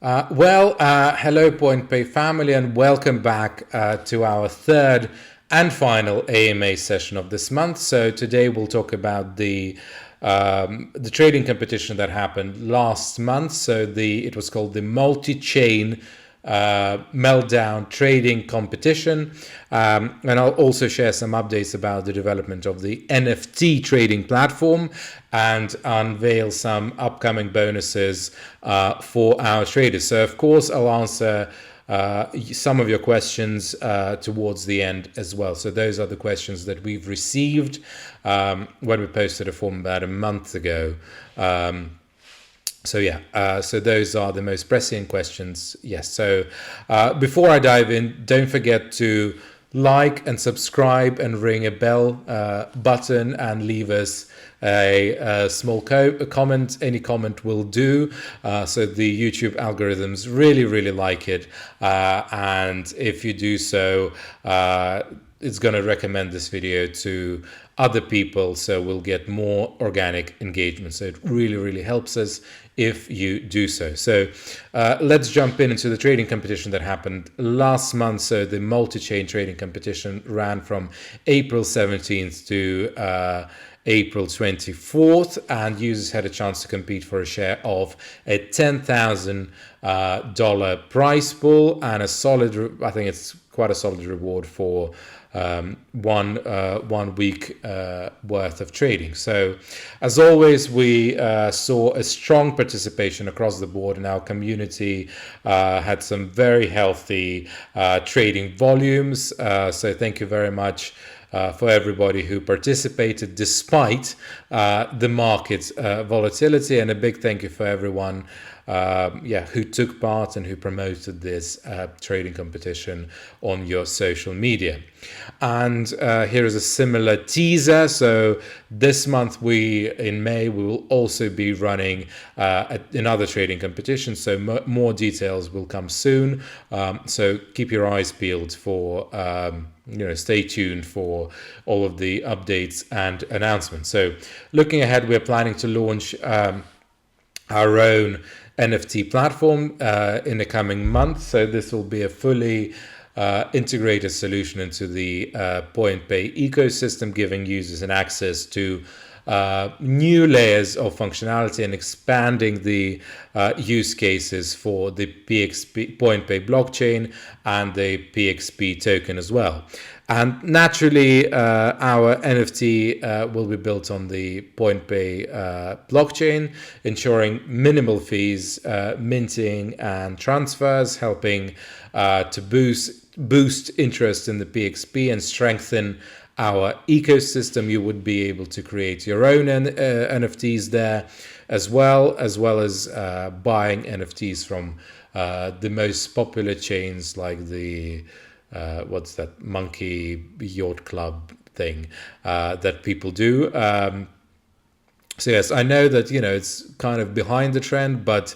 Hello, PointPay family, and welcome back to our third and final AMA session of this month. So today we'll talk about the trading competition that happened last month. So it was called the multi-chain meltdown trading competition, and I'll also share some updates about the development of the NFT trading platform and unveil some upcoming bonuses for our traders. So of course I'll answer some of your questions towards the end as well. So those are the questions that we've received when we posted a form about a month ago. So those are the most pressing questions. Yes. So before I dive in, don't forget to like and subscribe and ring a bell button and leave us a small comment. Any comment will do. So the YouTube algorithms really like it. And if you do so, it's going to recommend this video to other people, so we'll get more organic engagement. So it really helps us if you do so. So let's jump into the trading competition that happened last month. So the multi-chain trading competition ran from April 17th to April 24th, and users had a chance to compete for a share of a $10,000 prize pool and a solid, I think it's quite a solid reward for 1 week worth of trading. So as always, we saw a strong participation across the board, and our community had some very healthy trading volumes. So thank you very much for everybody who participated despite the market's volatility, and a big thank you for everyone who took part and who promoted this trading competition on your social media. And here is a similar teaser. So this month, in May, we will also be running another trading competition. So more details will come soon. So keep your eyes peeled for stay tuned for all of the updates and announcements. So looking ahead, we're planning to launch our own NFT platform in the coming month. So this will be a fully integrated solution into the PointPay ecosystem, giving users an access to new layers of functionality and expanding the use cases for the PointPay blockchain and the PXP token as well. And naturally, our NFT will be built on the PointPay blockchain, ensuring minimal fees, minting and transfers, helping to boost interest in the PXP and strengthen our ecosystem. You would be able to create your own NFTs there, as well as buying NFTs from the most popular chains like the what's that monkey yacht club thing that people do. So yes, I know that it's kind of behind the trend, but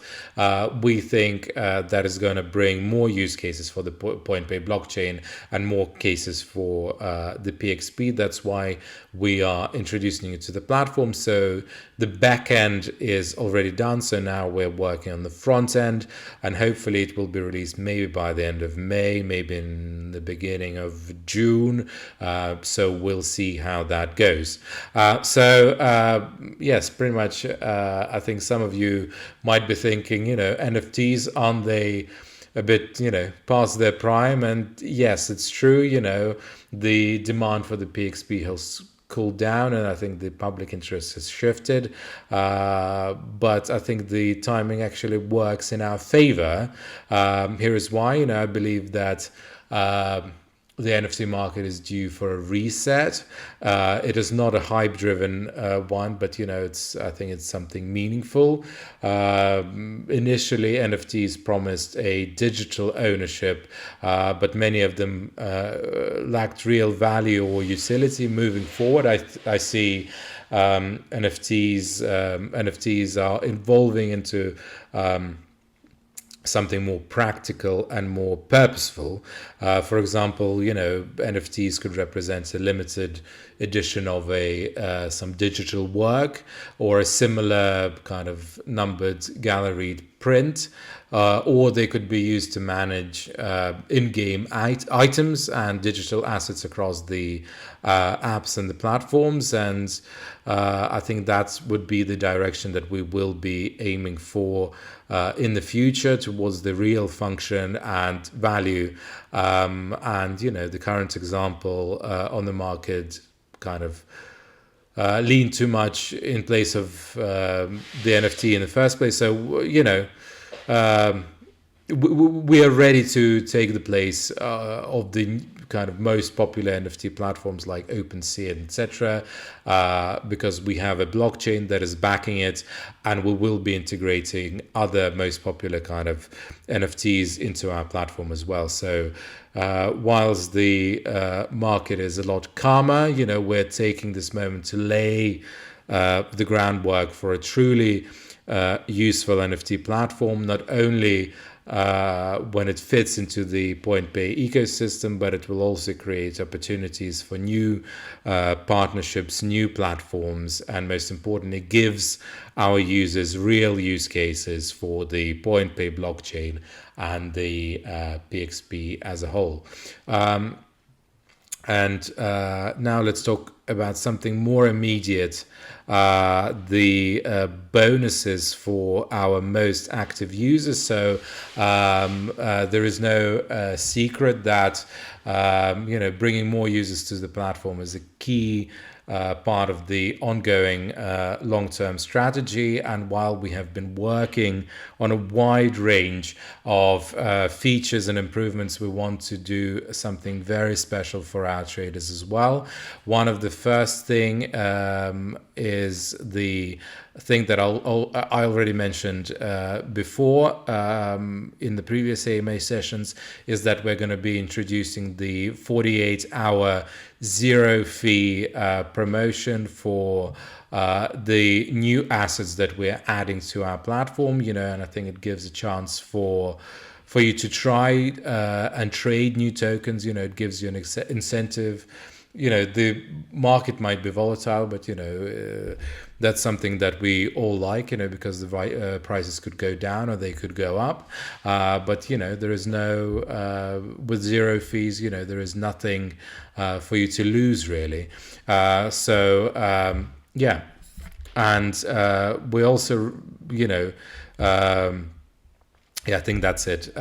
we think that is going to bring more use cases for the PointPay blockchain and more cases for the PXP. That's why we are introducing it to the platform. So the back end is already done. So now we're working on the front end, and hopefully it will be released maybe by the end of May, maybe in the beginning of June. So we'll see how that goes. Yes, pretty much. I think some of you might be thinking, NFTs, aren't they a bit, past their prime? And yes, it's true. The demand for the PXP has cooled down, and I think the public interest has shifted. But I think the timing actually works in our favor. Here is why. I believe that the NFT market is due for a reset. It is not a hype-driven one, but I think it's something meaningful. Initially, NFTs promised a digital ownership, but many of them lacked real value or utility. Moving forward, I see NFTs are evolving into something more practical and more purposeful. For example, NFTs could represent a limited edition of some digital work, or a similar kind of numbered galleried print, or they could be used to manage in-game items and digital assets across the apps and the platforms. And I think that would be the direction that we will be aiming for in the future, towards the real function and value. And the current example on the market kind of lean too much in place of the NFT in the first place. So, we are ready to take the place of the kind of most popular NFT platforms like OpenSea, etc., because we have a blockchain that is backing it, and we will be integrating other most popular kind of NFTs into our platform as well. So whilst the market is a lot calmer, we're taking this moment to lay the groundwork for a truly useful NFT platform, not only when it fits into the PointPay ecosystem, but it will also create opportunities for new partnerships, new platforms, and most importantly, gives our users real use cases for the PointPay blockchain and the PXP as a whole. And now let's talk about something more immediate, the bonuses for our most active users. So there is no secret that bringing more users to the platform is a key part of the ongoing long-term strategy. And while we have been working on a wide range of features and improvements, we want to do something very special for our traders as well. One of the first thing is the thing that I already mentioned before in the previous AMA sessions, is that we're going to be introducing the 48-hour zero fee promotion for the new assets that we're adding to our platform, and I think it gives a chance for you to try and trade new tokens. It gives you an incentive. The market might be volatile, but that's something that we all like, because the prices could go down or they could go up. But there is no with zero fees. There is nothing for you to lose, really. Yeah, and we also yeah, I think that's it.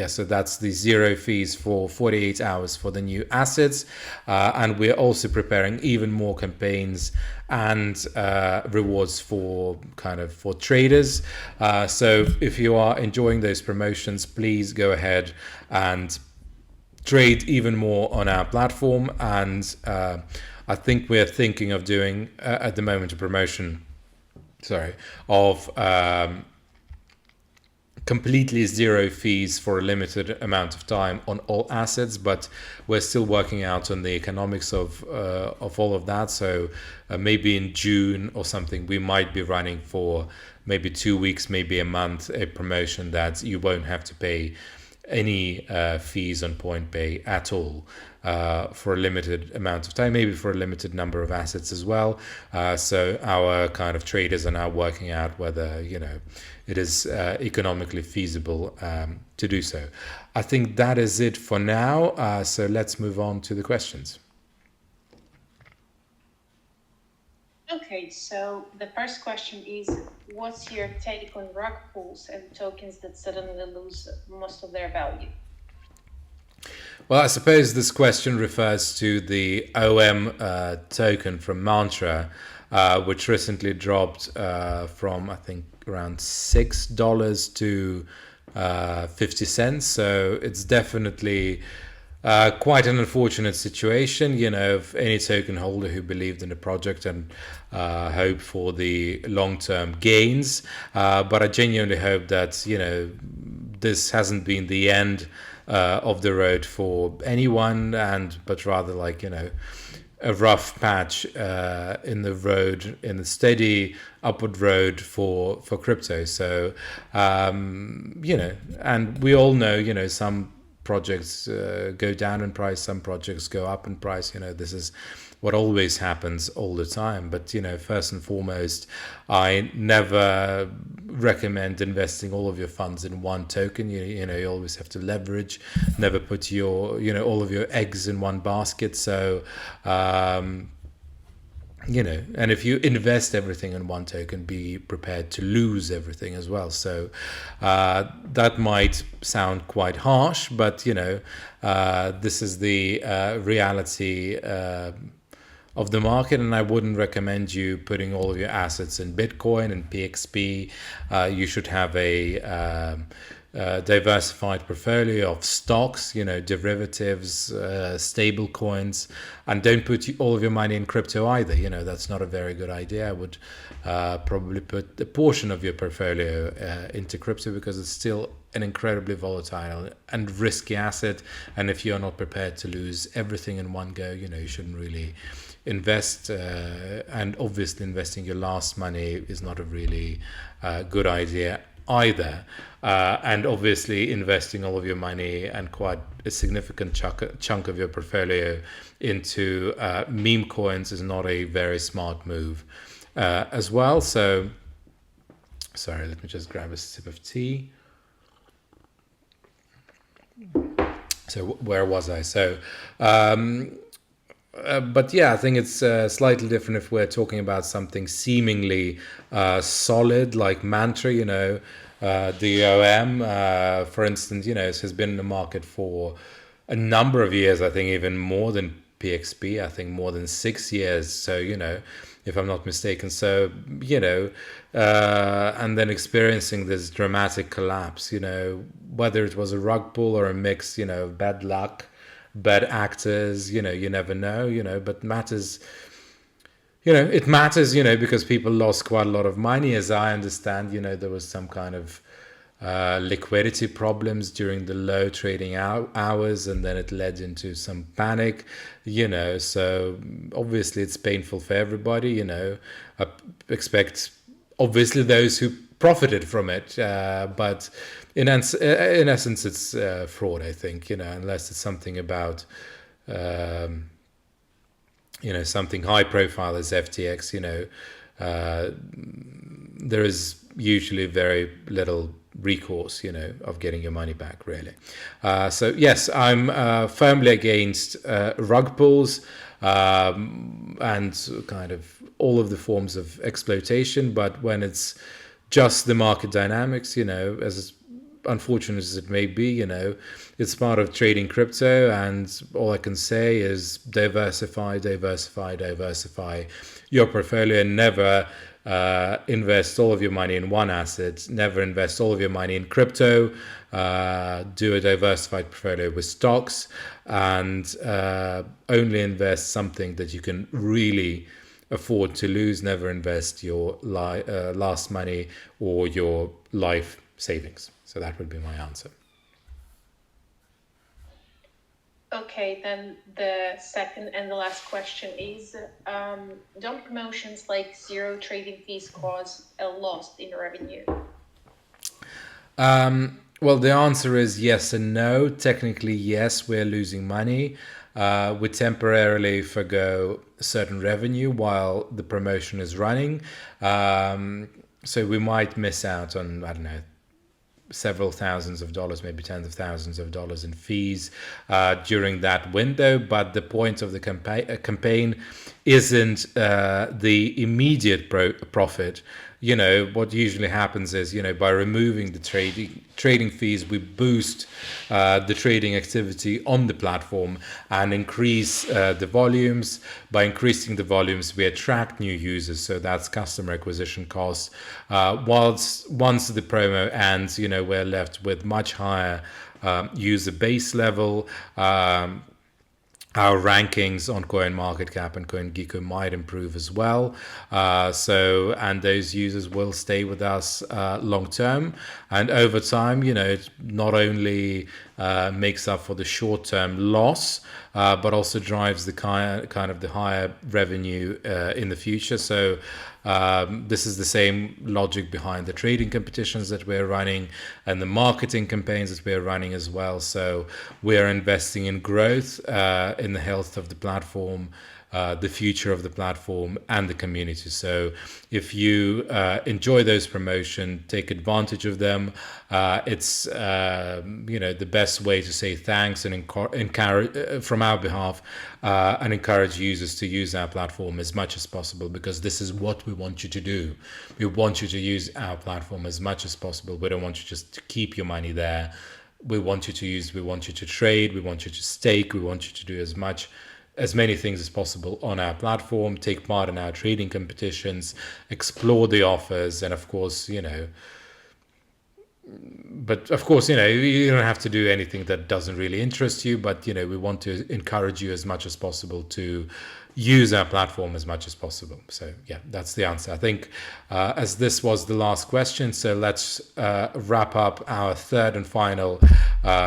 So that's the zero fees for 48 hours for the new assets. And we're also preparing even more campaigns and rewards for traders. So if you are enjoying those promotions, please go ahead and trade even more on our platform. And I think we're thinking of doing at the moment a promotion, of completely zero fees for a limited amount of time on all assets, but we're still working out on the economics of all of that. So maybe in June or something, we might be running for maybe 2 weeks, maybe a month, a promotion that you won't have to pay any fees on PointPay at all for a limited amount of time, maybe for a limited number of assets as well. So our kind of traders are now working out whether it is economically feasible to do so. I think that is it for now. So let's move on to the questions. Okay, so the first question is, what's your take on rug pulls and tokens that suddenly lose most of their value? Well, I suppose this question refers to the OM token from Mantra, which recently dropped from, I think, around $6 to 50 cents. So it's definitely quite an unfortunate situation, of any token holder who believed in the project and hoped for the long-term gains. But I genuinely hope that, this hasn't been the end of the road for anyone, but rather like, a rough patch in the road, in the steady upward road for crypto. So, and we all know, some projects go down in price, some projects go up in price. This is what always happens all the time. But first and foremost, I never recommend investing all of your funds in one token. You always have to leverage, never put your all of your eggs in one basket. So and if you invest everything in one token, be prepared to lose everything as well. So that might sound quite harsh, but this is the reality of the market, and I wouldn't recommend you putting all of your assets in Bitcoin and PXP. You should have a diversified portfolio of stocks, derivatives, stable coins, and don't put all of your money in crypto either. That's not a very good idea. I would probably put a portion of your portfolio into crypto, because it's still an incredibly volatile and risky asset. And if you're not prepared to lose everything in one go, you shouldn't really invest. And obviously investing your last money is not a really good idea either. And obviously investing all of your money and quite a significant chunk of your portfolio into meme coins is not a very smart move as well. So sorry, let me just grab a sip of tea. So where was I? So but yeah, I think it's slightly different if we're talking about something seemingly solid like Mantra, DOM, for instance, has been in the market for a number of years. I think even more than PXP, I think more than 6 years. So, if I'm not mistaken. So, and then experiencing this dramatic collapse, whether it was a rug pull or a mix, of bad luck, bad actors, you never know, but matters, it matters, because people lost quite a lot of money. As I understand, there was some kind of liquidity problems during the low trading hours, and then it led into some panic, so obviously it's painful for everybody. I expect obviously those who profited from it, but in essence it's fraud, I think, unless it's something about something high profile as FTX. There is usually very little recourse, of getting your money back, really. So yes, I'm firmly against rug pulls and kind of all of the forms of exploitation. But when it's just the market dynamics, as unfortunate as it may be, it's part of trading crypto, and all I can say is diversify your portfolio, and never invest all of your money in one asset, never invest all of your money in crypto. Do a diversified portfolio with stocks, and only invest something that you can really afford to lose. Never invest your last money or your life savings. So that would be my answer. Okay, then the second and the last question is, don't promotions like zero trading fees cause a loss in revenue? Well, the answer is yes and no. Technically, yes, we're losing money. We temporarily forgo certain revenue while the promotion is running. So we might miss out on, I don't know, several thousands of dollars, maybe tens of thousands of dollars in fees during that window. But the point of the campaign isn't the immediate profit. What usually happens is, by removing the trading fees, we boost the trading activity on the platform and increase the volumes. By increasing the volumes, we attract new users, so that's customer acquisition costs. Once the promo ends, we're left with much higher user base level. Our rankings on CoinMarketCap and CoinGecko might improve as well. And those users will stay with us long term. And over time, it not only makes up for the short-term loss, but also drives the kind of the higher revenue in the future. So This is the same logic behind the trading competitions that we're running and the marketing campaigns that we're running as well. So we're investing in growth, in the health of the platform, the future of the platform and the community. So if you enjoy those promotion, take advantage of them. It's the best way to say thanks and encourage from our behalf, and encourage users to use our platform as much as possible, because this is what we want you to do. We want you to use our platform as much as possible. We don't want you just to keep your money there. We want you to trade, we want you to stake, we want you to do as many things as possible on our platform, take part in our trading competitions, explore the offers, and of course, you don't have to do anything that doesn't really interest you, but we want to encourage you as much as possible to use our platform as much as possible. So yeah, that's the answer. I think as this was the last question, so let's wrap up our third and final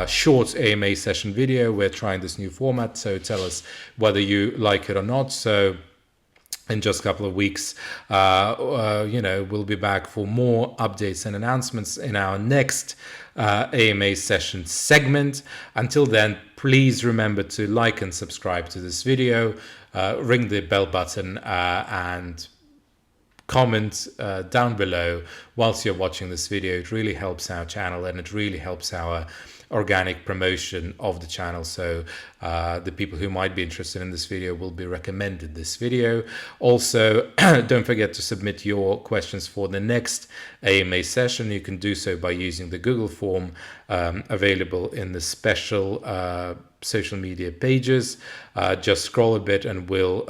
short AMA session video. We're trying this new format, so tell us whether you like it or not. So in just a couple of weeks, we'll be back for more updates and announcements in our next AMA session segment. Until then, please remember to like and subscribe to this video, ring the bell button, and comment down below whilst you're watching this video. It really helps our channel and it really helps our organic promotion of the channel, so the people who might be interested in this video will be recommended this video. Also, don't forget to submit your questions for the next AMA session. You can do so by using the Google form available in the special social media pages. Just scroll a bit and we'll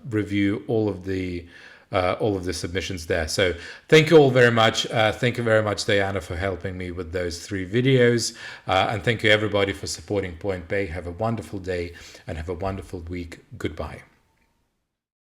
review all of the submissions there. So thank you all very much. Thank you very much, Diana, for helping me with those 3 videos. And thank you everybody for supporting PointPay. Have a wonderful day and have a wonderful week. Goodbye.